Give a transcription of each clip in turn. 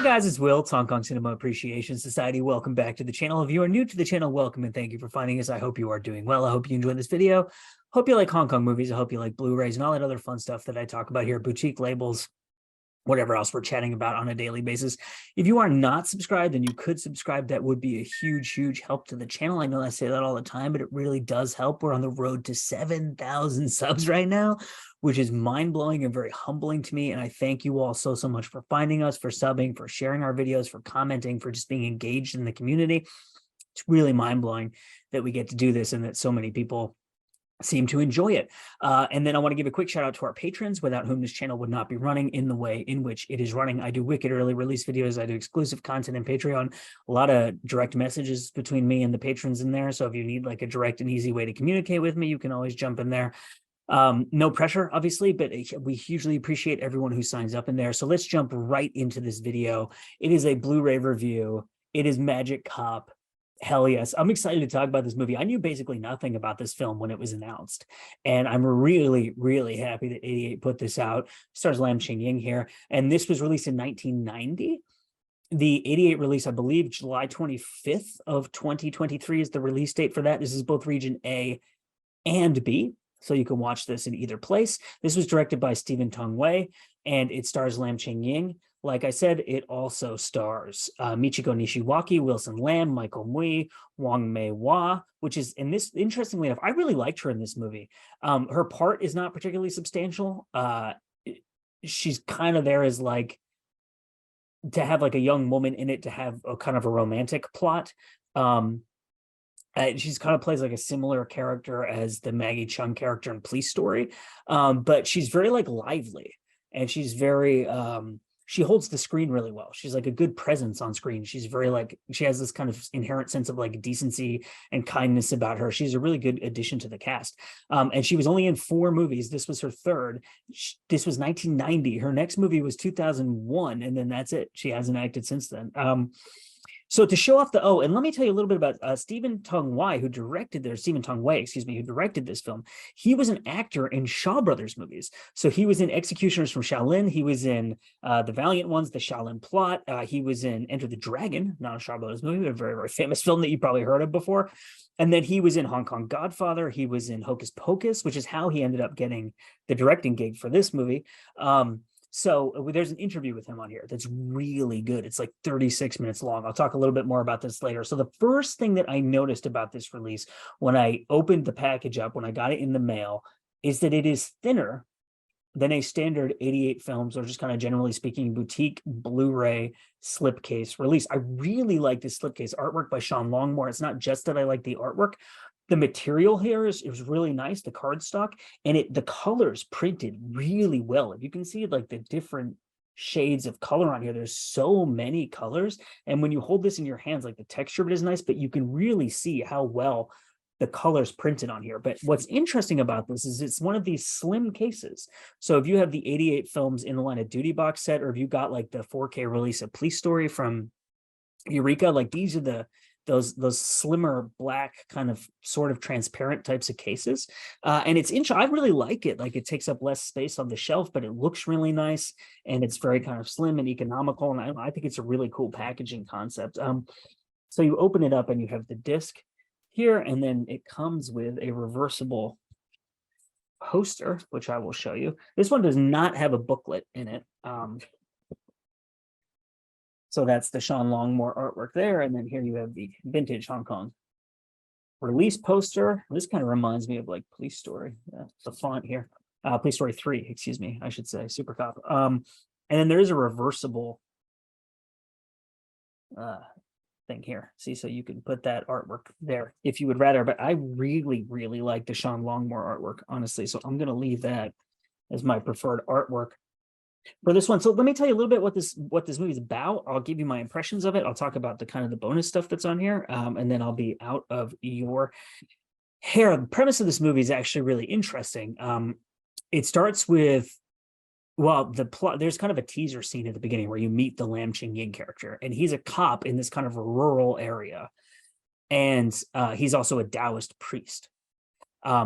guys, it's Will, Hong Kong Cinema Appreciation Society. Welcome back to the channel. If you are new to the channel, welcome and thank you for finding us. I hope you are doing well. I hope you enjoyed this video. Hope you like Hong Kong movies. I hope you like Blu-rays and all that other fun stuff that I talk about here, boutique labels, whatever else we're chatting about on a daily basis. If you are not subscribed and you could subscribe, that would be a huge, huge help to the channel. I know I say that all the time, but it really does help. We're on the road to 7,000 subs right now, which is mind-blowing and very humbling to me. And I thank you all so much for finding us, for subbing, for sharing our videos, for commenting, for just being engaged in the community. It's really mind-blowing that we get to do this and that so many people seem to enjoy it. And then I want to give a quick shout out to our patrons, without whom this channel would not be running in the way in which it is running. I do wicked early release videos. I do exclusive content in Patreon, a lot of direct messages between me and the patrons in there. So if you need like a direct and easy way to communicate with me, you can always jump in there. No pressure, obviously, but we hugely appreciate everyone who signs up in there. So let's jump right into this video. It is a Blu-ray review. It is Magic Cop. Hell yes. I'm excited to talk about this movie. I knew basically nothing about this film when it was announced, and I'm really, really happy that 88 put this out. Stars Ching here, and this was released in 1990. The 88 release, I believe, July 25th of 2023 is the release date for that. This is both region A and B, so you can watch this in either place. This was directed by Stephen Tong-wei, and it stars Lam Ching-ying. Like I said, it also stars Michiko Nishiwaki, Wilson Lam, Michael Mui, Wong Mei-hwa, which is, in this, interestingly enough, I really liked her in this movie. Her part is not particularly substantial. She's kind of there as like, to have like a young woman in it, to have a kind of a romantic plot. She's kind of plays like a similar character as the Maggie Chung character in Police Story, but she's very like lively, and she's very she holds the screen really well. She's like a good presence on screen. She's very like, she has this kind of inherent sense of like decency and kindness about her. She's a really good addition to the cast. And she was only in 4 movies. This was her third. This was 1990. Her next movie was 2001, and then that's it. She hasn't acted since then. So to show off the, and let me tell you a little bit about Stephen Tong-wei, who directed who directed this film. He was an actor in Shaw Brothers movies. So he was in Executioners from Shaolin. He was in The Valiant Ones, The Shaolin Plot. He was in Enter the Dragon, not a Shaw Brothers movie, but a very, very famous film that you probably heard of before. And then he was in Hong Kong Godfather. He was in Hocus Pocus, which is how he ended up getting the directing gig for this movie. So there's an interview with him on here that's really good. It's like 36 minutes long. I'll talk a little bit more about this later. So the first thing that I noticed about this release when I opened the package up, when I got it in the mail, is that it is thinner than a standard 88 films, or just kind of generally speaking, boutique Blu-ray slipcase release. I really like this slipcase artwork by Sean Longmore. It's not just that I like the artwork. The material here is really nice, the cardstock, and the colors printed really well. If you can see like the different shades of color on here, there's so many colors. And when you hold this in your hands, like the texture of it is nice, but you can really see how well the colors printed on here. But what's interesting about this is it's one of these slim cases. So if you have the 88 films in the Line of Duty box set, or if you got like the 4K release of Police Story from Eureka, like these are those slimmer black kind of sort of transparent types of cases, and I really like it. Like, it takes up less space on the shelf, but it looks really nice, and it's very kind of slim and economical, and I think it's a really cool packaging concept. So you open it up and you have the disc here, and then it comes with a reversible poster, which I will show you. This one does not have a booklet in it. So that's the Sean Longmore artwork there. And then here you have the vintage Hong Kong release poster. This kind of reminds me of like Police Story, the font here. Police Story 3, excuse me, I should say, Super Cop. And then there is a reversible thing here. See, so you can put that artwork there if you would rather. But I really, really like the Sean Longmore artwork, honestly. So I'm going to leave that as my preferred artwork for this one. So let me tell you a little bit what this movie is about. I'll give you my impressions of it. I'll talk about the kind of the bonus stuff that's on here, and then I'll be out of your hair. The premise of this movie is actually really interesting. It starts with, well, the plot. There's kind of a teaser scene at the beginning where you meet the Lam Ching-ying character, and he's a cop in this kind of a rural area, and he's also a Taoist priest.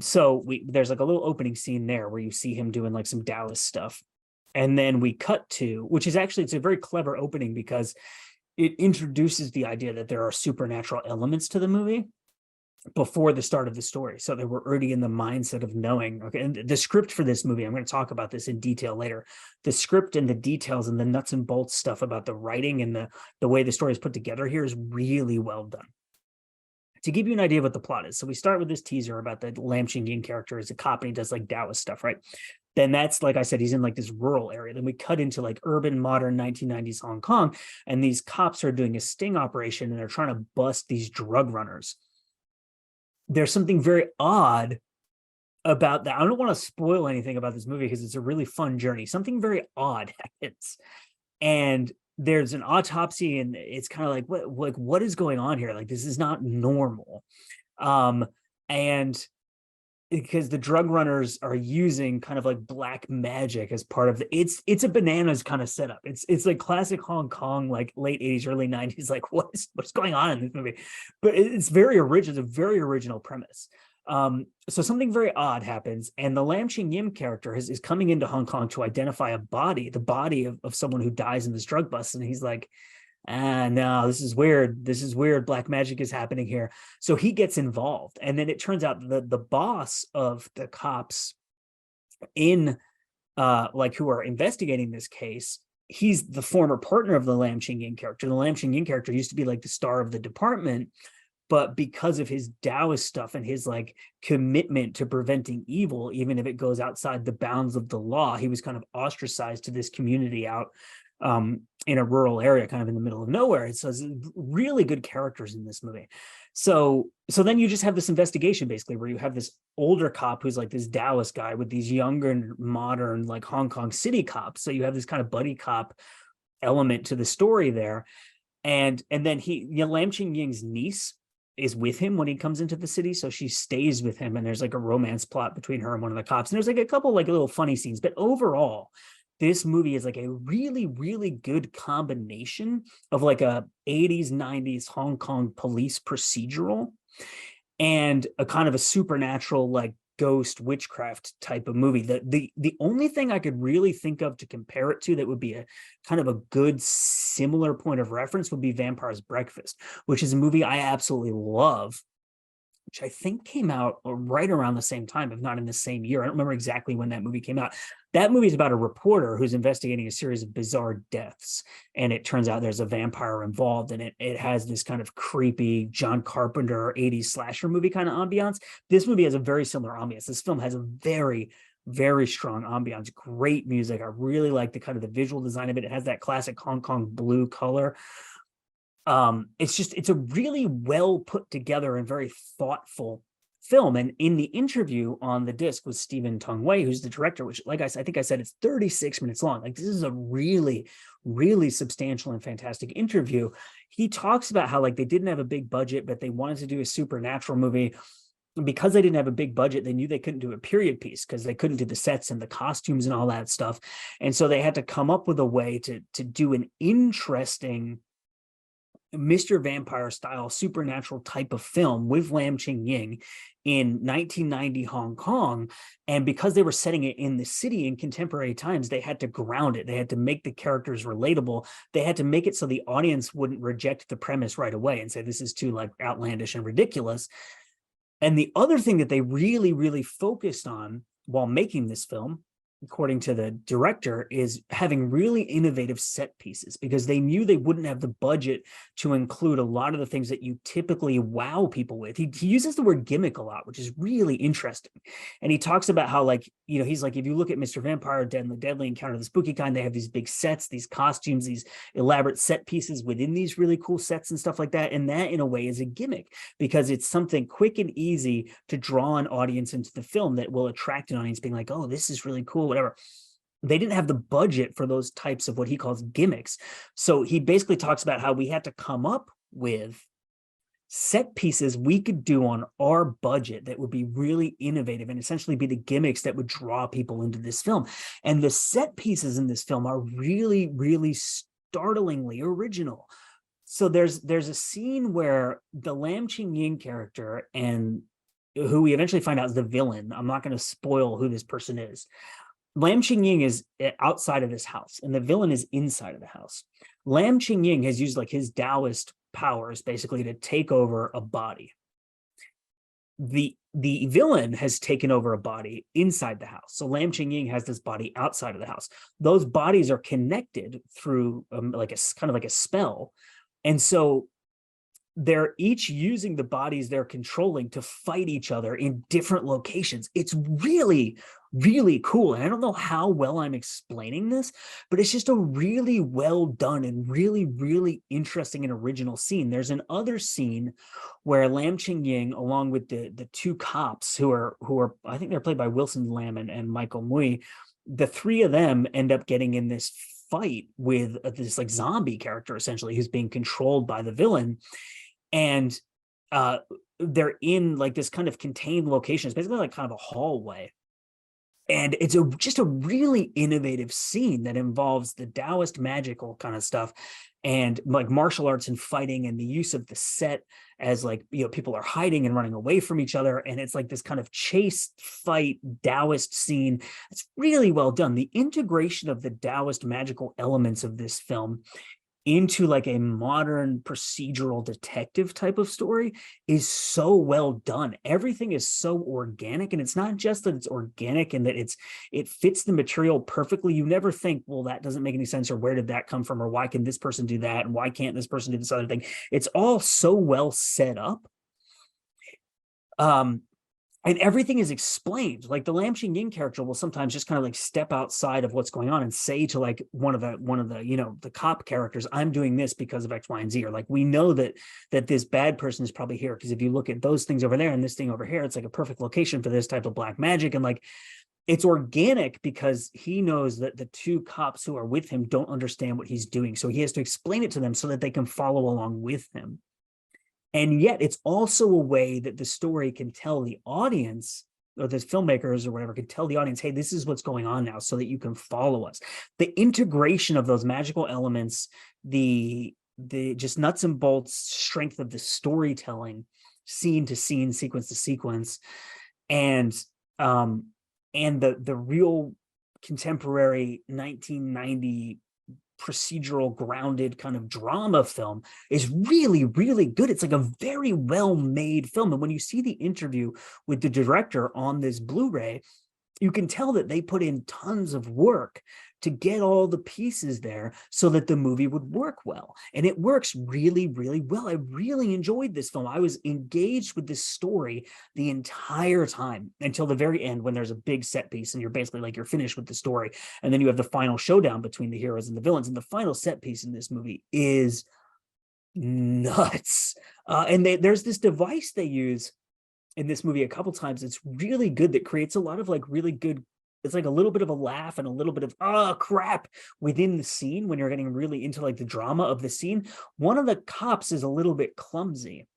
So there's like a little opening scene there where you see him doing like some Taoist stuff. And then we cut to, which is actually, it's a very clever opening because it introduces the idea that there are supernatural elements to the movie before the start of the story. So they were already in the mindset of knowing, okay, and the script for this movie, I'm going to talk about this in detail later. The script and the details and the nuts and bolts stuff about the writing and the way the story is put together here is really well done. To give you an idea of what the plot is, so we start with this teaser about the Lam Ching-ying character as a cop and he does like Taoist stuff, right? Then that's, like I said, he's in like this rural area. Then we cut into like urban, modern 1990s Hong Kong, and these cops are doing a sting operation and they're trying to bust these drug runners. There's something very odd about that. I don't want to spoil anything about this movie because it's a really fun journey. Something very odd happens. And there's an autopsy, and it's kind of like, what is going on here? Like, this is not normal. And because the drug runners are using kind of like black magic as part of it's a bananas kind of setup. It's like classic Hong Kong, like late 80s, early 90s, like what's going on in this movie? But it's very original, it's a very original premise. So something very odd happens, and the Lam Ching-ying character is coming into Hong Kong to identify a body, the body of someone who dies in this drug bust, and he's like, no, this is weird. This is weird. Black magic is happening here. So he gets involved. And then it turns out the boss of the cops in like who are investigating this case, he's the former partner of the Lam Ching-ying character. The Lam Ching-ying character used to be like the star of the department, but because of his Taoist stuff and his like commitment to preventing evil, even if it goes outside the bounds of the law, he was kind of ostracized to this community out in a rural area, kind of in the middle of nowhere. So it's really good characters in this movie. So then you just have this investigation basically where you have this older cop who's like this Taoist guy with these younger, modern, like Hong Kong city cops. So you have this kind of buddy cop element to the story there. And then Lam Ching-ying's niece is with him when he comes into the city. So she stays with him, and there's like a romance plot between her and one of the cops. And there's like a couple like little funny scenes, but overall, this movie is like a really, really good combination of like a 80s, 90s Hong Kong police procedural and a kind of a supernatural, like ghost witchcraft type of movie. The only thing I could really think of to compare it to that would be a kind of a good similar point of reference would be Vampire's Breakfast, which is a movie I absolutely love, which I think came out right around the same time, if not in the same year. I don't remember exactly when that movie came out. That movie is about a reporter who's investigating a series of bizarre deaths. And it turns out there's a vampire involved, and it has this kind of creepy John Carpenter 80s slasher movie kind of ambiance. This movie has a very similar ambiance. This film has a very, very strong ambiance, great music. I really like the kind of the visual design of it. It has that classic Hong Kong blue color. It's a really well put together and very thoughtful film. And in the interview on the disc with Stephen Tong Wei, who's the director, which, like I think I said, it's 36 minutes long. Like, this is a really, really substantial and fantastic interview. He talks about how like they didn't have a big budget, but they wanted to do a supernatural movie. Because they didn't have a big budget, they knew they couldn't do a period piece because they couldn't do the sets and the costumes and all that stuff. And so they had to come up with a way to do an interesting Mr. Vampire style supernatural type of film with Lam Ching-ying in 1990 Hong Kong. And because they were setting it in the city in contemporary times, they had to ground it. They had to make the characters relatable. They had to make it so the audience wouldn't reject the premise right away and say, this is too like outlandish and ridiculous. And the other thing that they really, really focused on while making this film, according to the director, is having really innovative set pieces, because they knew they wouldn't have the budget to include a lot of the things that you typically wow people with. He uses the word gimmick a lot, which is really interesting. And he talks about how, like, you know, he's like, if you look at Mr. Vampire, Deadly Encounter of the Spooky Kind, they have these big sets, these costumes, these elaborate set pieces within these really cool sets and stuff like that. And that, in a way, is a gimmick, because it's something quick and easy to draw an audience into the film that will attract an audience being like, oh, this is really cool, whatever. They didn't have the budget for those types of what he calls gimmicks. So he basically talks about how we had to come up with set pieces we could do on our budget that would be really innovative and essentially be the gimmicks that would draw people into this film. And the set pieces in this film are really, really startlingly original. So there's a scene where the Lam Ching-ying character, and who we eventually find out is the villain, I'm not going to spoil who this person is, Lam Ching Ying is outside of this house, and the villain is inside of the house. Lam Ching Ying has used like his Taoist powers basically to take over a body. The villain has taken over a body inside the house. So Lam Ching Ying has this body outside of the house. Those bodies are connected through like a kind of like a spell. And so they're each using the bodies they're controlling to fight each other in different locations. It's really, really cool. And I don't know how well I'm explaining this, but it's just a really well done and really, really interesting and original scene. There's an other scene where Lam Ching Ying, along with the two cops who are I think they're played by Wilson Lam and Michael Mui, the three of them end up getting in this fight with this like zombie character essentially who's being controlled by the villain. And they're in like this kind of contained location. It's basically like kind of a hallway. And it's just a really innovative scene that involves the Taoist magical kind of stuff and like martial arts and fighting and the use of the set as like, you know, people are hiding and running away from each other. And it's like this kind of chase fight Taoist scene. It's really well done. The integration of the Taoist magical elements of this film into like a modern procedural detective type of story is so well done. Everything is so organic, and it's not just that it's organic and that it fits the material perfectly. You never think, well, that doesn't make any sense, or where did that come from, or why can this person do that, and why can't this person do this other thing? It's all so well set up. And everything is explained. Like the Lam Ching Ying character will sometimes just kind of like step outside of what's going on and say to like one of the you know, the cop characters, I'm doing this because of X, Y, and Z. Or like, we know that this bad person is probably here because if you look at those things over there and this thing over here, it's like a perfect location for this type of black magic. And like, it's organic because he knows that the two cops who are with him don't understand what he's doing. So he has to explain it to them so that they can follow along with him. And yet it's also a way that the story can tell the audience, or the filmmakers or whatever, can tell the audience, hey, this is what's going on now, so that you can follow us. The integration of those magical elements, the just nuts and bolts strength of the storytelling, scene to scene, sequence to sequence, and the real contemporary 1990 procedural grounded kind of drama film is really, really good. It's like a very well made film. And when you see the interview with the director on this Blu-ray, you can tell that they put in tons of work to get all the pieces there so that the movie would work well. And it works really, really well. I really enjoyed this film. I was engaged with this story the entire time until the very end, when there's a big set piece and you're basically like, you're finished with the story. And then you have the final showdown between the heroes and the villains. And the final set piece in this movie is nuts. And there's this device they use in this movie a couple times. It's really good, that creates a lot of like really good, it's like a little bit of a laugh and a little bit of oh crap within the scene when you're getting really into like the drama of the scene. One of the cops is a little bit clumsy,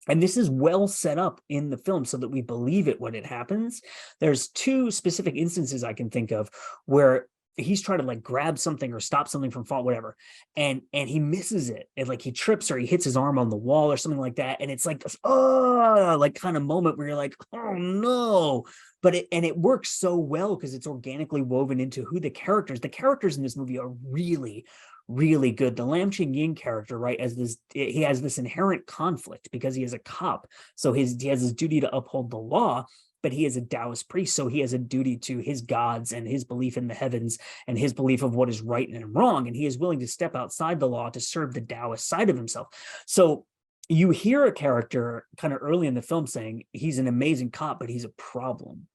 and this is well set up in the film so that we believe it when it happens. There's two specific instances I can think of where he's trying to like grab something or stop something from fall, whatever, and he misses it, and like he trips or he hits his arm on the wall or something like that, and it's like this like kind of moment where you're like, oh no. But it works so well because it's organically woven into who the characters in this movie are really, really good. The Lam Ching Ying character, right, as this, he has this inherent conflict because he is a cop, so he has his duty to uphold the law, but he is a Taoist priest, so he has a duty to his gods and his belief in the heavens and his belief of what is right and wrong, and he is willing to step outside the law to serve the Taoist side of himself. So you hear a character kind of early in the film saying he's an amazing cop, but he's a problem.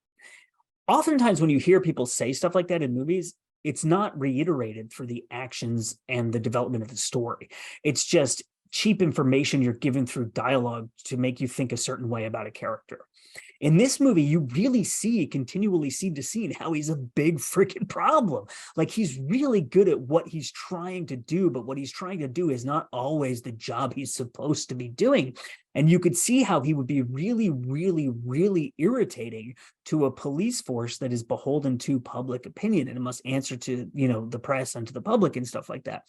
Oftentimes when you hear people say stuff like that in movies, it's not reiterated for the actions and the development of the story. It's just cheap information you're given through dialogue to make you think a certain way about a character. In this movie, you really see, continually scene to scene, how he's a big freaking problem. Like, he's really good at what he's trying to do, but what he's trying to do is not always the job he's supposed to be doing. And you could see how he would be really, really, really irritating to a police force that is beholden to public opinion and it must answer to, you know, the press and to the public and stuff like that.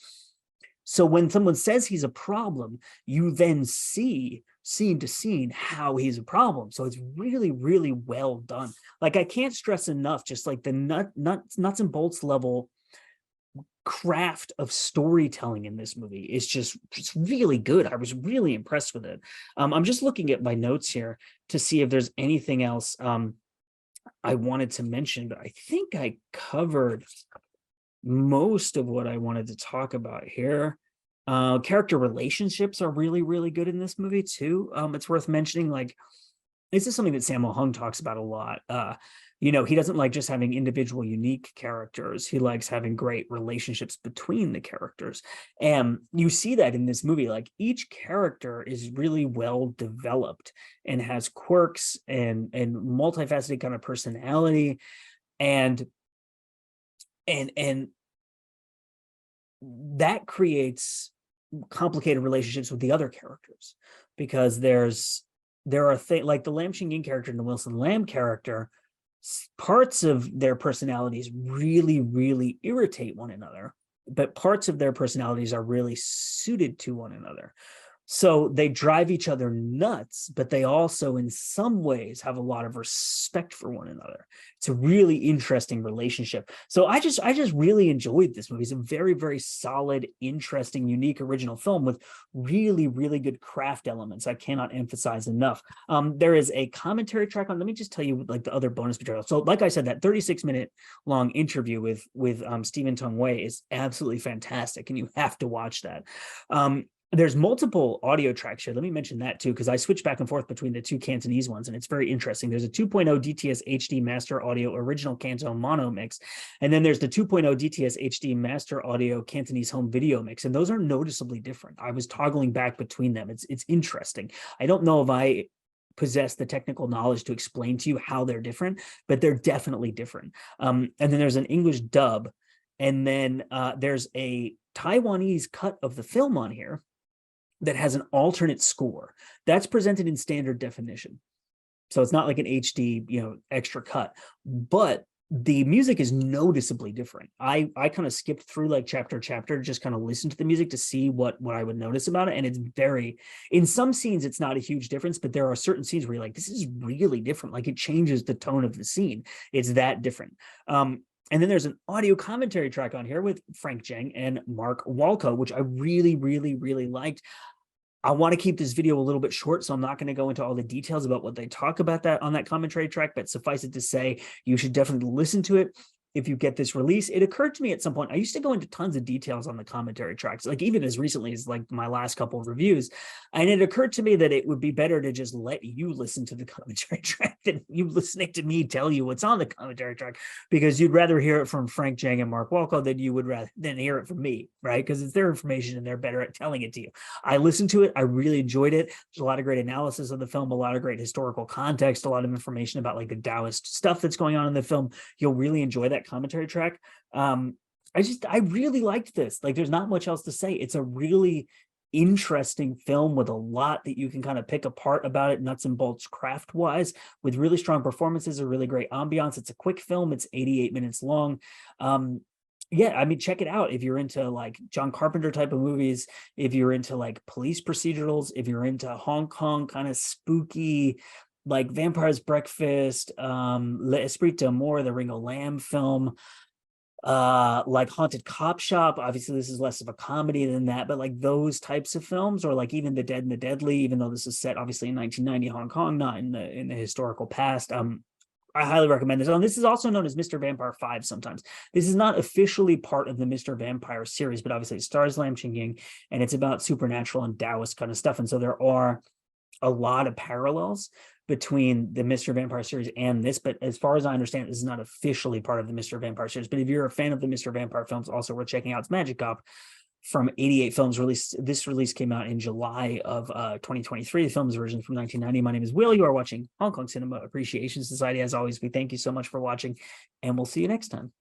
So when someone says he's a problem, you then see scene to scene how he's a problem. So it's really, really well done. Like, I can't stress enough, just like the nuts and bolts level craft of storytelling in this movie is just really good. I was really impressed with it. I'm just looking at my notes here to see if there's anything else I wanted to mention, but I think I covered most of what I wanted to talk about here. Character relationships are really, really good in this movie too. It's worth mentioning, like, this is something that Sammo Hung talks about a lot. He doesn't like just having individual unique characters. He likes having great relationships between the characters. And you see that in this movie. Like, each character is really well developed and has quirks and multifaceted kind of personality. And that creates complicated relationships with the other characters, because there are things like the Lam Ching Ying character and the Wilson Lamb character. Parts of their personalities really, really irritate one another, but parts of their personalities are really suited to one another. So they drive each other nuts, but they also in some ways have a lot of respect for one another. It's a really interesting relationship. So I just really enjoyed this movie. It's a very, very solid, interesting, unique, original film with really, really good craft elements. I cannot emphasize enough. There is a commentary track on, let me just tell you like the other bonus material. So like I said, that 36-minute long interview with Stephen Tung Wei is absolutely fantastic, and you have to watch that. There's multiple audio tracks here. Let me mention that too, because I switch back and forth between the two Cantonese ones, and it's very interesting. There's a 2.0 DTS HD Master Audio Original Canto Mono Mix, and then there's the 2.0 DTS HD Master Audio Cantonese Home Video Mix, and those are noticeably different. I was toggling back between them. It's interesting. I don't know if I possess the technical knowledge to explain to you how they're different, but they're definitely different. And then there's an English dub, and then there's a Taiwanese cut of the film on here that has an alternate score that's presented in standard definition. So it's not like an HD, extra cut, but the music is noticeably different. I kind of skipped through like chapter, just kind of listen to the music to see what I would notice about it. And it's in some scenes, it's not a huge difference, but there are certain scenes where you're like, this is really different. Like, it changes the tone of the scene. It's that different. And then there's an audio commentary track on here with Frank Zheng and Mark Walco, which I really, really, really liked. I want to keep this video a little bit short, so I'm not going to go into all the details about what they talk about that on that commentary track, but suffice it to say, you should definitely listen to it if you get this release. It occurred to me at some point, I used to go into tons of details on the commentary tracks, like even as recently as like my last couple of reviews. And it occurred to me that it would be better to just let you listen to the commentary track than you listening to me tell you what's on the commentary track, because you'd rather hear it from Frank Zheng and Mark Walco than you would rather than hear it from me, right? Because it's their information and they're better at telling it to you. I listened to it. I really enjoyed it. There's a lot of great analysis of the film, a lot of great historical context, a lot of information about like the Taoist stuff that's going on in the film. You'll really enjoy that commentary track. I really liked this. Like, there's not much else to say. It's a really interesting film with a lot that you can kind of pick apart about it, nuts and bolts craft wise, with really strong performances, a really great ambiance. It's a quick film. It's 88 minutes long. Yeah, I mean, check it out if you're into like John Carpenter type of movies, if you're into like police procedurals, if you're into Hong Kong kind of spooky, like Vampire's Breakfast, L'Esprit d'Amour, the Ringo Lam film, like Haunted Cop Shop. Obviously, this is less of a comedy than that, but like those types of films, or like even The Dead and the Deadly, even though this is set obviously in 1990 Hong Kong, not in the historical past. I highly recommend this. And this is also known as Mr. Vampire 5 sometimes. This is not officially part of the Mr. Vampire series, but obviously it stars Lam Ching Ying, and it's about supernatural and Taoist kind of stuff. And so there are a lot of parallels between the Mr. Vampire series and this, but as far as I understand, this is not officially part of the Mr. Vampire series. But if you're a fan of the Mr. Vampire films, also worth checking out. It's Magic Cop from 88 Films released. This release came out in July of 2023. The film is originally from 1990. My name is Will. You are watching Hong Kong Cinema Appreciation Society. As always, we thank you so much for watching, and we'll see you next time.